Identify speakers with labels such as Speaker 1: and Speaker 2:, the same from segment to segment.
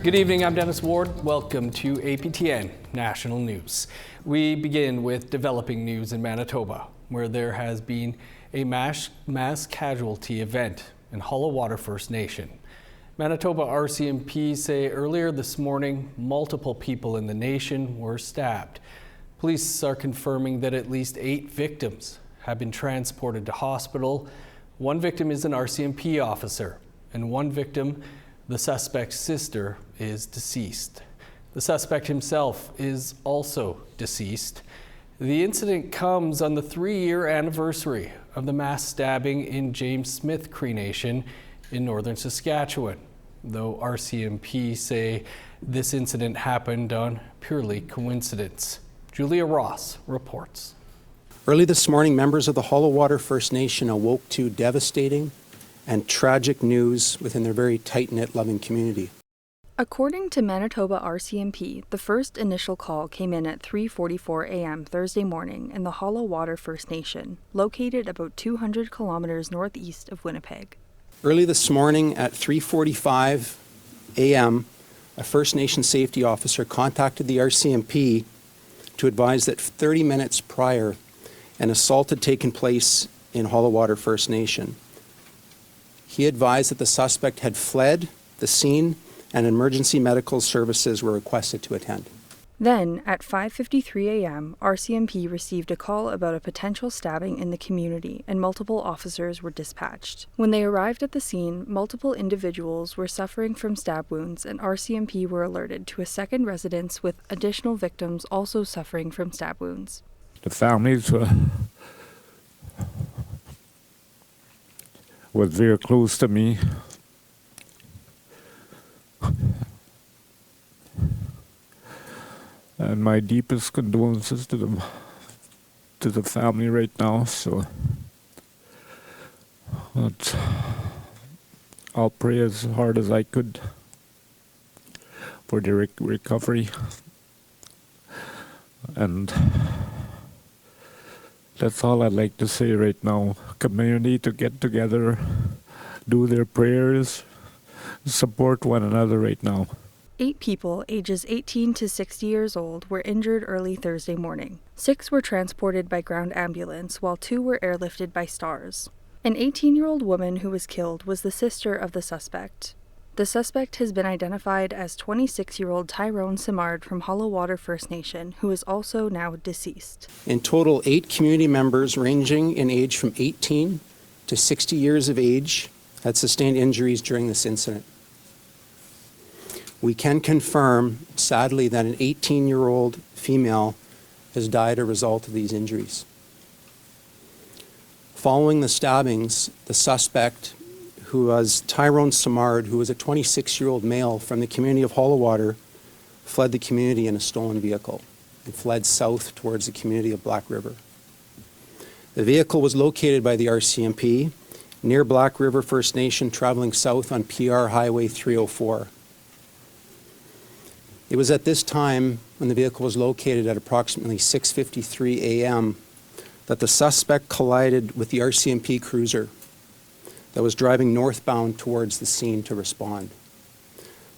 Speaker 1: Good evening, I'm Dennis Ward. Welcome to APTN National News. We begin with developing news in Manitoba, where there has been a mass casualty event in Hollow Water First Nation. Manitoba RCMP say earlier this morning, multiple people in the nation were stabbed. Police are confirming that at least 8 victims have been transported to hospital. One victim is an RCMP officer, and one victim, the suspect's sister, is deceased. The suspect himself is also deceased. The incident comes on the 3-year anniversary of the mass stabbing in James Smith Cree Nation in northern Saskatchewan, though RCMP say this incident happened on purely coincidence. Julia Ross reports.
Speaker 2: Early this morning, members of the Hollow Water First Nation awoke to devastating and tragic news within their very tight-knit, loving community.
Speaker 3: According to Manitoba RCMP, the first initial call came in at 3:44 a.m. Thursday morning in the Hollow Water First Nation, located about 200 kilometers northeast of Winnipeg.
Speaker 2: Early this morning at 3:45 a.m., a First Nation safety officer contacted the RCMP to advise that 30 minutes prior, an assault had taken place in Hollow Water First Nation. He advised that the suspect had fled the scene and emergency medical services were requested to attend.
Speaker 3: Then, at 5:53 a.m., RCMP received a call about a potential stabbing in the community, and multiple officers were dispatched. When they arrived at the scene, multiple individuals were suffering from stab wounds, and RCMP were alerted to a second residence with additional victims also suffering from stab wounds.
Speaker 4: The families was very close to me. And my deepest condolences to the family right now. So I'll pray as hard as I could for their recovery. And that's all I'd like to say right now. Community to get together, do their prayers, support one another right now.
Speaker 3: 8 people, ages 18 to 60 years old, were injured early Thursday morning. 6 were transported by ground ambulance, while 2 were airlifted by STARS. An 18-year-old woman who was killed was the sister of the suspect. The suspect has been identified as 26-year-old Tyrone Simard from Hollow Water First Nation, who is also now deceased.
Speaker 2: In total, 8 community members ranging in age from 18 to 60 years of age had sustained injuries during this incident. We can confirm, sadly, that an 18-year-old female has died as a result of these injuries. Following the stabbings, the suspect, who was Tyrone Simard, who was a 26-year-old male from the community of Hollow Water, fled the community in a stolen vehicle and fled south towards the community of Black River. The vehicle was located by the RCMP near Black River First Nation, traveling south on PR Highway 304. It was at this time, when the vehicle was located at approximately 6:53 a.m., that the suspect collided with the RCMP cruiser that was driving northbound towards the scene to respond.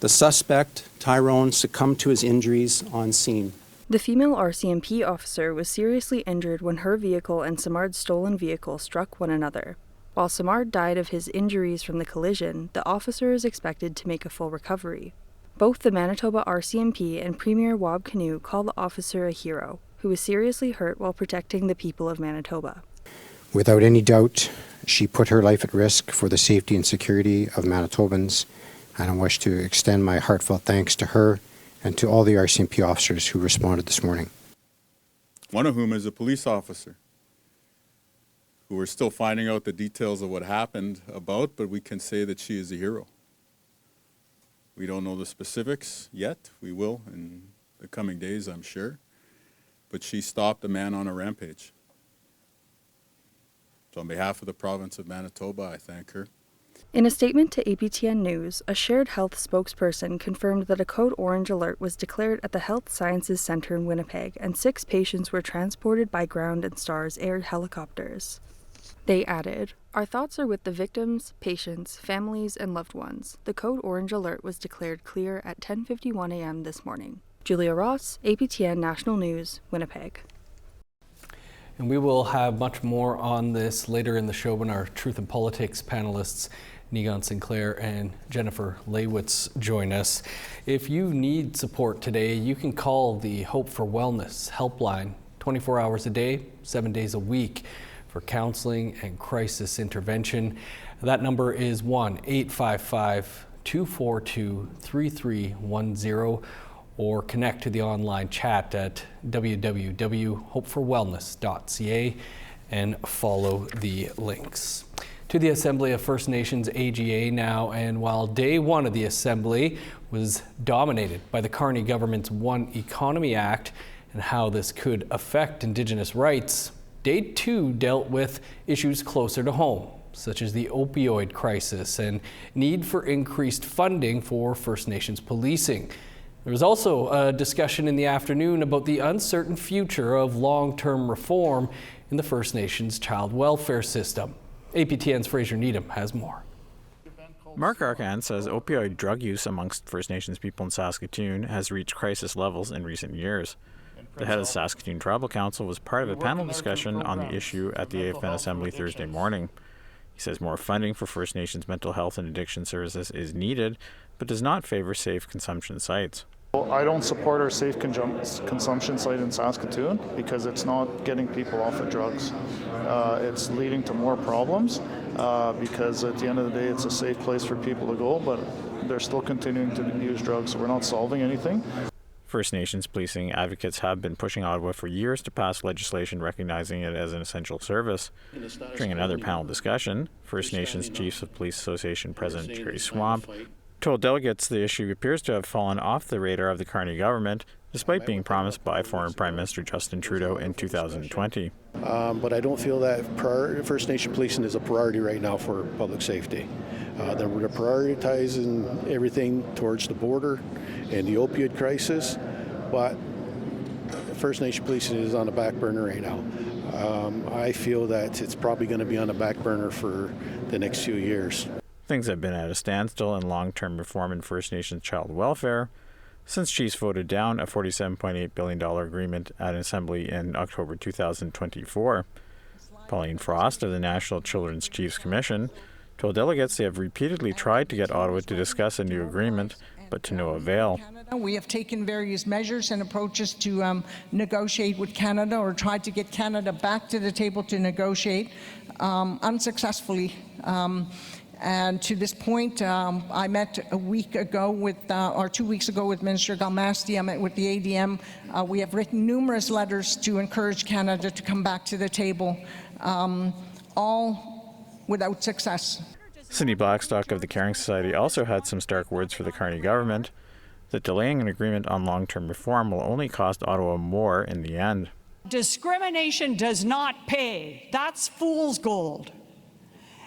Speaker 2: The suspect, Tyrone, succumbed to his injuries on scene.
Speaker 3: The female RCMP officer was seriously injured when her vehicle and Simard's stolen vehicle struck one another. While Simard died of his injuries from the collision, the officer is expected to make a full recovery. Both the Manitoba RCMP and Premier Wab Canoe call the officer a hero, who was seriously hurt while protecting the people of Manitoba.
Speaker 5: Without any doubt, she put her life at risk for the safety and security of Manitobans, and I wish to extend my heartfelt thanks to her and to all the RCMP officers who responded this morning.
Speaker 6: One of whom is a police officer, who we're still finding out the details of what happened about, but we can say that she is a hero. We don't know the specifics yet. We will in the coming days, I'm sure. But she stopped a man on a rampage. So on behalf of the province of Manitoba, I thank her.
Speaker 3: In a statement to APTN News, a Shared Health spokesperson confirmed that a Code Orange alert was declared at the Health Sciences Centre in Winnipeg, and 6 patients were transported by ground and STARS air helicopters. They added, "Our thoughts are with the victims, patients, families, and loved ones. The code orange alert was declared clear at 10:51 a.m. this morning." Julia Ross, APTN National News, Winnipeg.
Speaker 1: And we will have much more on this later in the show when our Truth and Politics panelists Negon Sinclair and Jennifer Leywitz join us. If you need support today, you can call the Hope for Wellness helpline 24 hours a day, 7 days a week for counseling and crisis intervention. That number is 1-855-242-3310, or connect to the online chat at www.hopeforwellness.ca and follow the links. To the Assembly of First Nations AGA now, and while day one of the Assembly was dominated by the Carney government's One Economy Act and how this could affect Indigenous rights, day two dealt with issues closer to home, such as the opioid crisis and need for increased funding for First Nations policing. There was also a discussion in the afternoon about the uncertain future of long-term reform in the First Nations child welfare system. APTN's Fraser Needham has more.
Speaker 7: Mark Arcan says opioid drug use amongst First Nations people in Saskatoon has reached crisis levels in recent years. The head of the Saskatoon Tribal Council was part of a panel discussion on the issue at the AFN Assembly Thursday morning. He says more funding for First Nations mental health and addiction services is needed, but does not favor safe consumption sites.
Speaker 8: I don't support our safe consumption site in Saskatoon because it's not getting people off of drugs. It's leading to more problems because at the end of the day it's a safe place for people to go, but they're still continuing to use drugs, so we're not solving anything.
Speaker 7: First Nations policing advocates have been pushing Ottawa for years to pass legislation recognizing it as an essential service. During another panel discussion, First Nations Chiefs of Police Association President Jerry Swamp told delegates the issue appears to have fallen off the radar of the Carney government, despite being promised by former Prime Minister Justin Trudeau in 2020.
Speaker 9: But I don't feel that First Nation policing is a priority right now for public safety. They're prioritizing everything towards the border and the opioid crisis, but First Nation policing is on the back burner right now. I feel that it's probably going to be on the back burner for the next few years.
Speaker 7: Things have been at a standstill in long-term reform in First Nations child welfare since Chiefs voted down a $47.8 billion agreement at an assembly in October 2024. Pauline Frost of the National Children's Chiefs Commission told delegates they have repeatedly tried to get Ottawa to discuss a new agreement, but to no avail.
Speaker 10: We have taken various measures and approaches to negotiate with Canada, or tried to get Canada back to the table to negotiate, unsuccessfully. And to this point, I met a week ago with, or 2 weeks ago with Minister Galmasti. I met with the ADM. We have written numerous letters to encourage Canada to come back to the table, all without success.
Speaker 7: Cindy Blackstock of the Caring Society also had some stark words for the Carney government, that delaying an agreement on long-term reform will only cost Ottawa more in the end.
Speaker 11: Discrimination does not pay. That's fool's gold.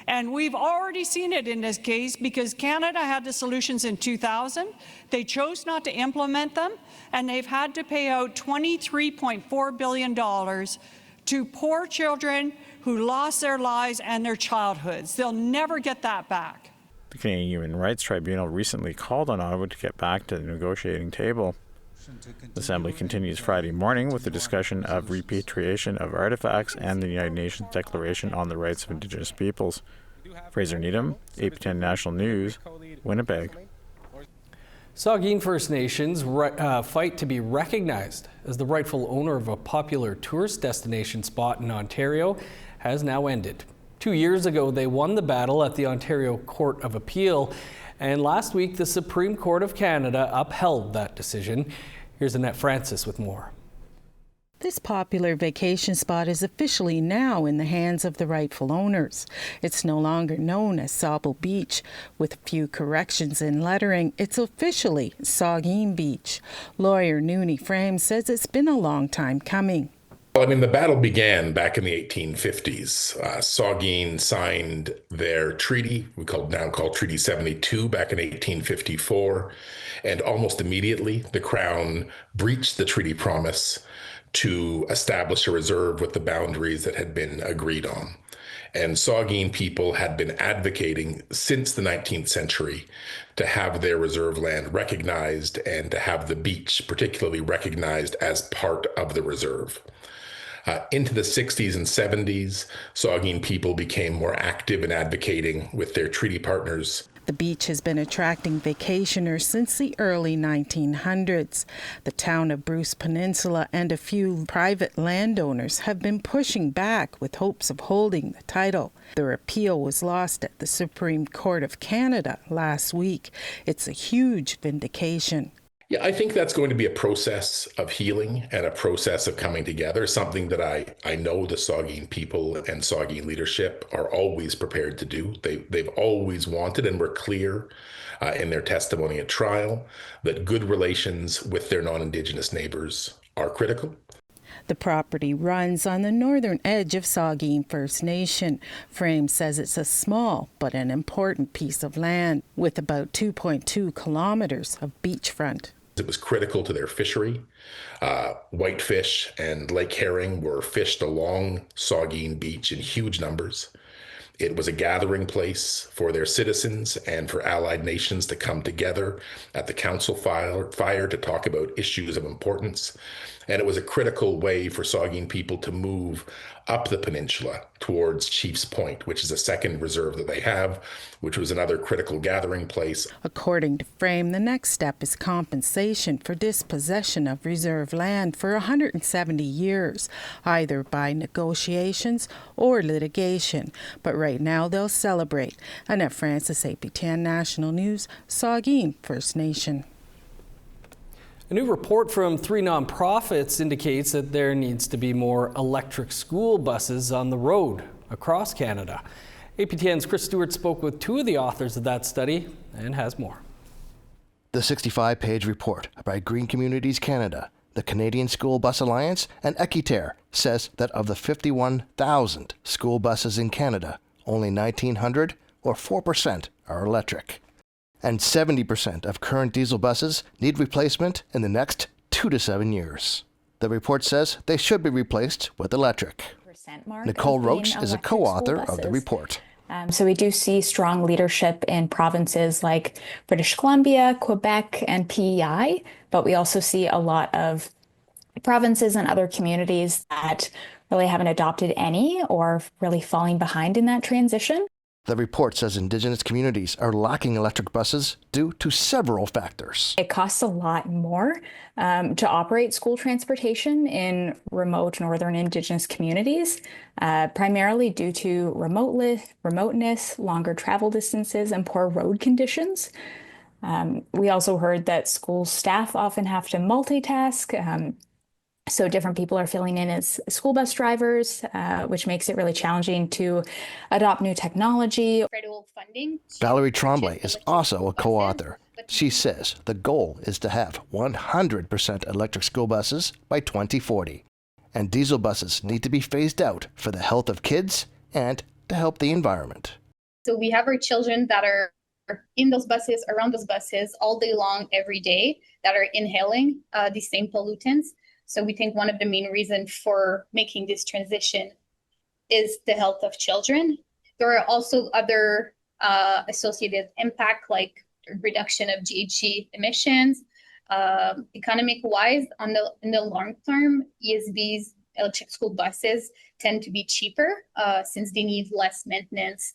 Speaker 11: And we've already seen it in this case because Canada had the solutions in 2000. They chose not to implement them, and they've had to pay out $23.4 billion to poor children who lost their lives and their childhoods. They'll never get that back.
Speaker 7: The Canadian Human Rights Tribunal recently called on Ottawa to get back to the negotiating table. The Assembly continues Friday morning with the discussion of repatriation of artifacts and the United Nations Declaration on the Rights of Indigenous Peoples. Fraser Needham, APTN National News, Winnipeg.
Speaker 1: Saugeen First Nations fight to be recognized as the rightful owner of a popular tourist destination spot in Ontario has now ended. 2 years ago, they won the battle at the Ontario Court of Appeal, and last week the Supreme Court of Canada upheld that decision. Here's Annette Francis with more.
Speaker 12: This popular vacation spot is officially now in the hands of the rightful owners. It's no longer known as Sauble Beach. With a few corrections in lettering, it's officially Saugeen Beach. Lawyer Noonie Frame says it's been a long time coming.
Speaker 13: Well, I mean, the battle began back in the 1850s. Saugeen signed their treaty, now called Treaty 72, back in 1854. And almost immediately, the Crown breached the treaty promise to establish a reserve with the boundaries that had been agreed on. And Saugeen people had been advocating since the 19th century to have their reserve land recognized and to have the beach particularly recognized as part of the reserve. Into the 60s and 70s, Saugeen people became more active in advocating with their treaty partners.
Speaker 12: The beach has been attracting vacationers since the early 1900s. The town of Bruce Peninsula and a few private landowners have been pushing back with hopes of holding the title. Their appeal was lost at the Supreme Court of Canada last week. It's a huge vindication.
Speaker 13: Yeah, I think that's going to be a process of healing and a process of coming together, something that I know the Saugeen people and Saugeen leadership are always prepared to do. They've always wanted and were clear in their testimony at trial that good relations with their non-Indigenous neighbors are critical.
Speaker 12: The property runs on the northern edge of Saugeen First Nation. Frame says it's a small but an important piece of land with about 2.2 kilometers of beachfront.
Speaker 13: It was critical to their fishery. Whitefish and lake herring were fished along Saugeen Beach in huge numbers. It was a gathering place for their citizens and for allied nations to come together at the council fire to talk about issues of importance. And it was a critical way for Saugeen people to move up the peninsula towards Chiefs Point, which is a second reserve that they have, which was another critical gathering place.
Speaker 12: According to Frame, the next step is compensation for dispossession of reserve land for 170 years, either by negotiations or litigation. But right now they'll celebrate. Annette Francis, APTN National News, Saugeen First Nation.
Speaker 1: A new report from 3 nonprofits indicates that there needs to be more electric school buses on the road across Canada. APTN's Chris Stewart spoke with 2 of the authors of that study and has more.
Speaker 14: The 65-page report by Green Communities Canada, the Canadian School Bus Alliance, and Equiterre says that of the 51,000 school buses in Canada, only 1,900 or 4% are electric. And 70% of current diesel buses need replacement in the next 2 to 7 years. The report says they should be replaced with electric. Nicole Roach is a co-author of the report.
Speaker 15: So we do see strong leadership in provinces like British Columbia, Quebec, and PEI, but we also see a lot of provinces and other communities that really haven't adopted any or really falling behind in that transition.
Speaker 14: The report says Indigenous communities are lacking electric buses due to several factors.
Speaker 15: It costs a lot more to operate school transportation in remote northern Indigenous communities, primarily due to remoteness, longer travel distances, and poor road conditions. We also heard that school staff often have to multitask. So different people are filling in as school bus drivers, which makes it really challenging to adopt new technology.
Speaker 14: Valerie Tremblay is also a co-author. She says the goal is to have 100% electric school buses by 2040. And diesel buses need to be phased out for the health of kids and to help the environment.
Speaker 16: So we have our children that are in those buses, around those buses all day long, every day, that are inhaling these same pollutants. So we think one of the main reasons for making this transition is the health of children. There are also other associated impact like reduction of GHG emissions. Economic-wise, in the long term, ESBs, electric school buses, tend to be cheaper since they need less maintenance.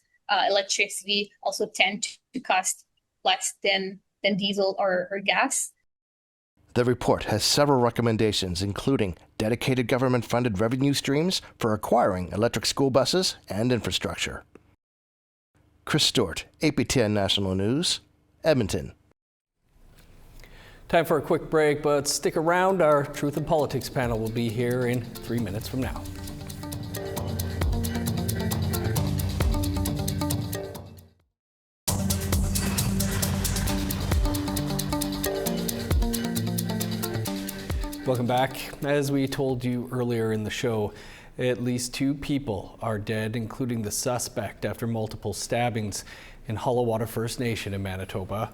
Speaker 16: Electricity also tend to cost less than diesel or gas.
Speaker 14: The report has several recommendations, including dedicated government-funded revenue streams for acquiring electric school buses and infrastructure. Chris Stewart, APTN National News, Edmonton.
Speaker 1: Time for a quick break, but stick around. Our Truth and Politics panel will be here in 3 minutes from now. Welcome back. As we told you earlier in the show, at least 2 people are dead, including the suspect, after multiple stabbings in Hollowwater First Nation in Manitoba.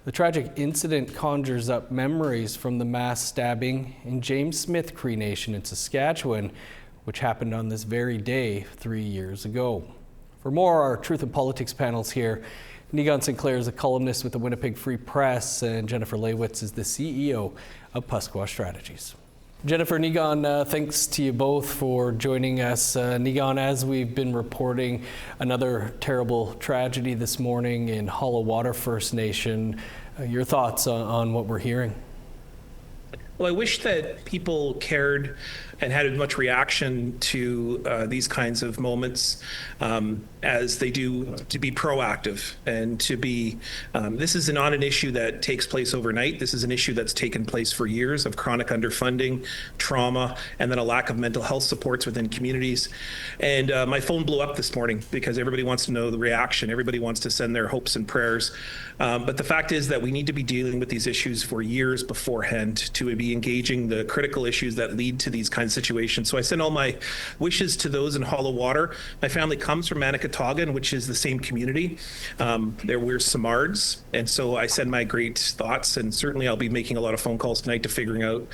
Speaker 1: The tragic incident conjures up memories from the mass stabbing in James Smith Cree Nation in Saskatchewan, which happened on this very day 3 years ago. For more, our Truth and Politics panels here. Negon Sinclair is a columnist with the Winnipeg Free Press, and Jennifer Leywitz is the CEO of Pasqua Strategies. Jennifer, Negon, thanks to you both for joining us. Negon, as we've been reporting, another terrible tragedy this morning in Hollow Water First Nation. Your thoughts on what we're hearing?
Speaker 17: Well, I wish that people cared and had as much reaction to these kinds of moments as they do to be proactive and to be, this is not an issue that takes place overnight. This is an issue that's taken place for years of chronic underfunding, trauma, and then a lack of mental health supports within communities. And my phone blew up this morning because everybody wants to know the reaction. Everybody wants to send their hopes and prayers. But the fact is that we need to be dealing with these issues for years beforehand to be engaging the critical issues that lead to these kinds of situations. So I send all my wishes to those in Hollow Water. My family comes from Manicatogan, which is the same community. We're Samards, and so I send my great thoughts, and certainly I'll be making a lot of phone calls tonight to figuring out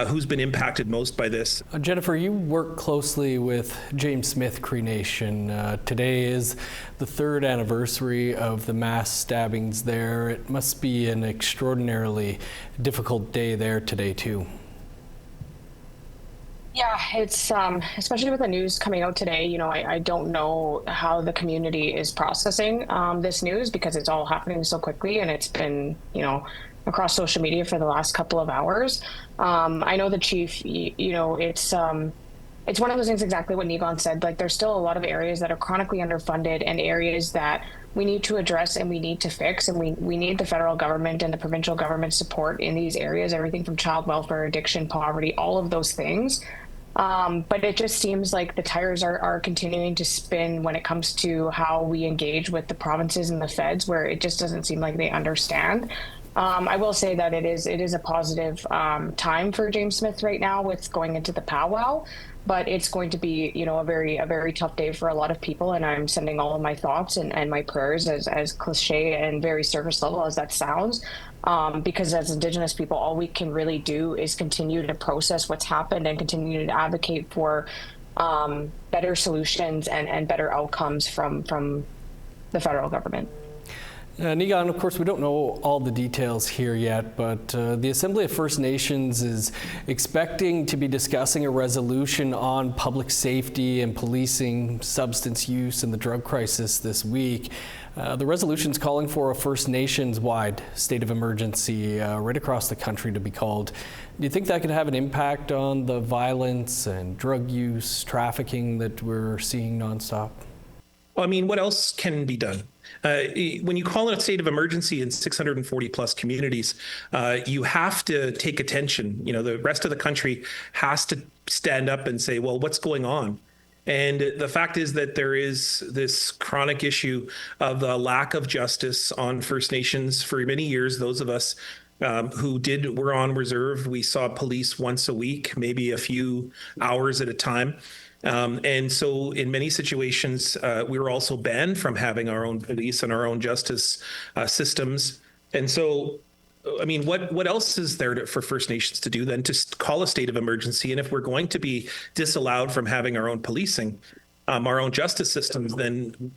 Speaker 17: who's been impacted most by this.
Speaker 1: Jennifer, you work closely with James Smith Cree Nation. Today is the 3rd anniversary of the mass stabbings there. It must be an extraordinarily difficult day there today too.
Speaker 18: Yeah, it's especially with the news coming out today, you know, I don't know how the community is processing this news because it's all happening so quickly, and it's been, you know, across social media for the last couple of hours. I know the chief, you know, it's one of those things, exactly what Negon said, like there's still a lot of areas that are chronically underfunded and areas that we need to address and we need to fix, and we need the federal government and the provincial government support in these areas, everything from child welfare, addiction, poverty, all of those things. But it just seems like the tires are continuing to spin when it comes to how we engage with the provinces and the feds, where it just doesn't seem like they understand. I will say that it is a positive time for James Smith right now with going into the powwow, but it's going to be, you know, a very tough day for a lot of people, and I'm sending all of my thoughts and my prayers, as cliche and very surface level as that sounds, because as Indigenous people, all we can really do is continue to process what's happened and continue to advocate for better solutions and better outcomes from the federal government.
Speaker 1: Negon, of course, we don't know all the details here yet, but the Assembly of First Nations is expecting to be discussing a resolution on public safety and policing substance use and the drug crisis this week. The resolution's calling for a First Nations-wide state of emergency right across the country to be called. Do you think that could have an impact on the violence and drug use, trafficking that we're seeing nonstop?
Speaker 17: Well, I mean, what else can be done? When you call it a state of emergency in 640 plus communities, you have to take attention. You know, the rest of the country has to stand up and say, well, what's going on? And the fact is that there is this chronic issue of the lack of justice on First Nations for many years. Those of us who were on reserve, we saw police once a week, maybe a few hours at a time. And so in many situations, we were also banned from having our own police and our own justice systems. And so, I mean, what else is there for First Nations to do than to call a state of emergency? And if we're going to be disallowed from having our own policing, our own justice systems, then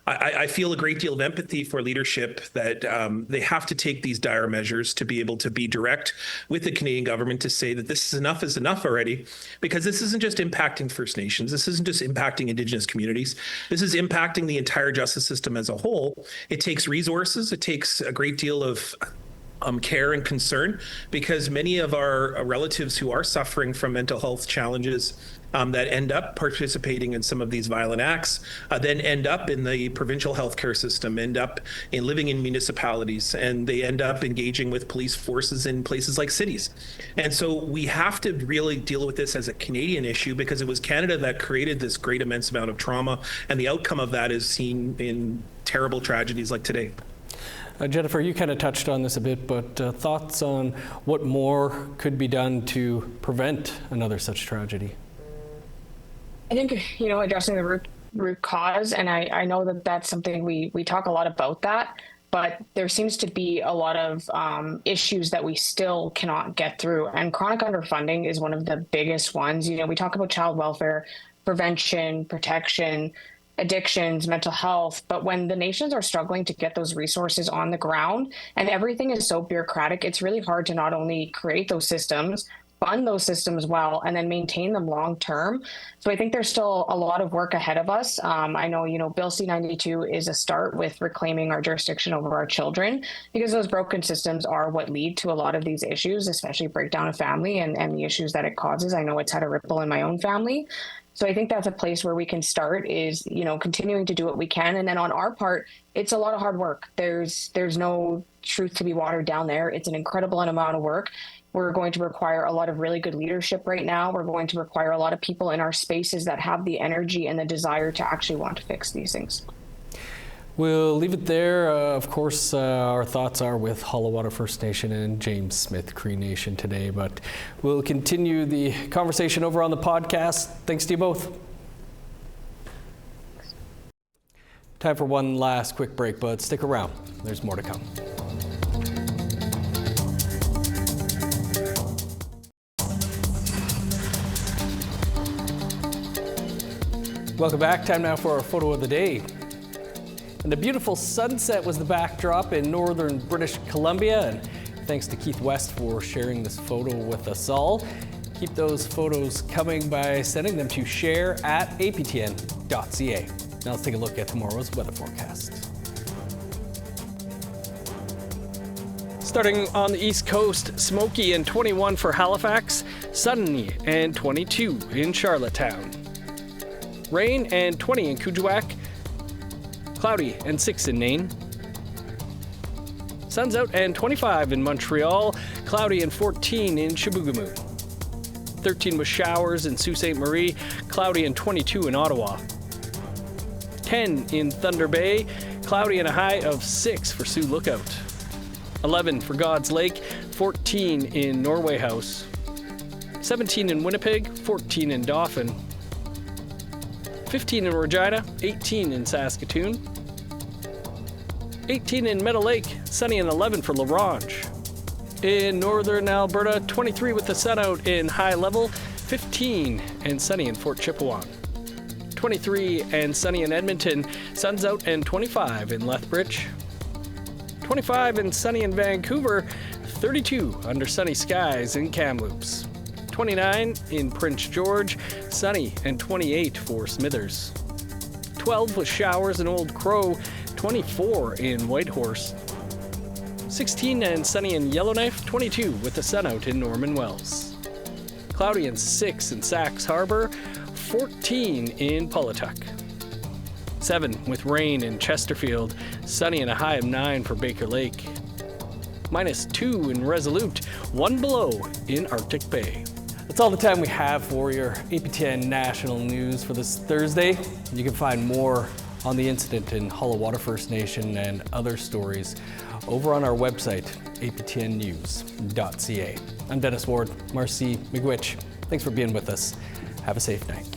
Speaker 17: I feel a great deal of empathy for leadership that they have to take these dire measures to be able to be direct with the Canadian government to say that this is enough already, because this isn't just impacting First Nations. This isn't just impacting Indigenous communities. This is impacting the entire justice system as a whole. It takes resources. It takes a great deal of care and concern, because many of our relatives who are suffering from mental health challenges that end up participating in some of these violent acts, then end up in the provincial healthcare system, end up in living in municipalities, and they end up engaging with police forces in places like cities. And so we have to really deal with this as a Canadian issue, because it was Canada that created this great immense amount of trauma, and the outcome of that is seen in terrible tragedies like today.
Speaker 1: Jennifer, you kind of touched on this a bit, but thoughts on what more could be done to prevent another such tragedy?
Speaker 18: I think, you know, addressing the root cause, and I know that that's something we talk a lot about that, but there seems to be a lot of issues that we still cannot get through, and chronic underfunding is one of the biggest ones. You know, we talk about child welfare, prevention, protection, addictions, mental health. But when the nations are struggling to get those resources on the ground and everything is so bureaucratic, it's really hard to not only create those systems, fund those systems well, and then maintain them long term. So I think there's still a lot of work ahead of us. I know, Bill C-92 is a start with reclaiming our jurisdiction over our children, because those broken systems are what lead to a lot of these issues, especially breakdown of family and the issues that it causes. I know it's had a ripple in my own family. So I think that's a place where we can start is, continuing to do what we can. And then on our part, it's a lot of hard work. There's no truth to be watered down there. It's an incredible amount of work. We're going to require a lot of really good leadership right now. We're going to require a lot of people in our spaces that have the energy and the desire to actually want to fix these things.
Speaker 1: We'll leave it there. Of course, our thoughts are with Hollawater First Nation and James Smith Cree Nation today, but we'll continue the conversation over on the podcast. Thanks to you both. Time for one last quick break, but stick around. There's more to come. Welcome back. Time now for our photo of the day. And a beautiful sunset was the backdrop in northern British Columbia. And thanks to Keith West for sharing this photo with us all. Keep those photos coming by sending them to share@aptn.ca. Now let's take a look at tomorrow's weather forecast. Starting on the East Coast, smoky and 21 for Halifax, sunny and 22 in Charlottetown. Rain and 20 in Kuujjuaq, cloudy and 6 in Nain. Sun's out and 25 in Montreal, cloudy and 14 in Chibougamau. 13 with showers in Sault Ste. Marie, cloudy and 22 in Ottawa. 10 in Thunder Bay, cloudy and a high of 6 for Sioux Lookout. 11 for God's Lake, 14 in Norway House. 17 in Winnipeg, 14 in Dauphin. 15 in Regina, 18 in Saskatoon. 18 in Meadow Lake, sunny and 11 for La Ronge. In northern Alberta, 23 with the sun out in High Level, 15 and sunny in Fort Chipewyan. 23 and sunny in Edmonton, sun's out and 25 in Lethbridge. 25 and sunny in Vancouver, 32 under sunny skies in Kamloops. 29 in Prince George, sunny and 28 for Smithers. 12 with showers in Old Crow, 24 in Whitehorse. 16 and sunny in Yellowknife, 22 with the sun out in Norman Wells. Cloudy and 6 in Sax Harbor, 14 in Pawlatuck. 7 with rain in Chesterfield, sunny and a high of 9 for Baker Lake. -2 in Resolute, 1 below in Arctic Bay. That's all the time we have for your APTN National News for this Thursday. You can find more on the incident in Hollawater First Nation and other stories over on our website, aptnnews.ca. I'm Dennis Ward. Marcy Miigwech, thanks for being with us. Have a safe night.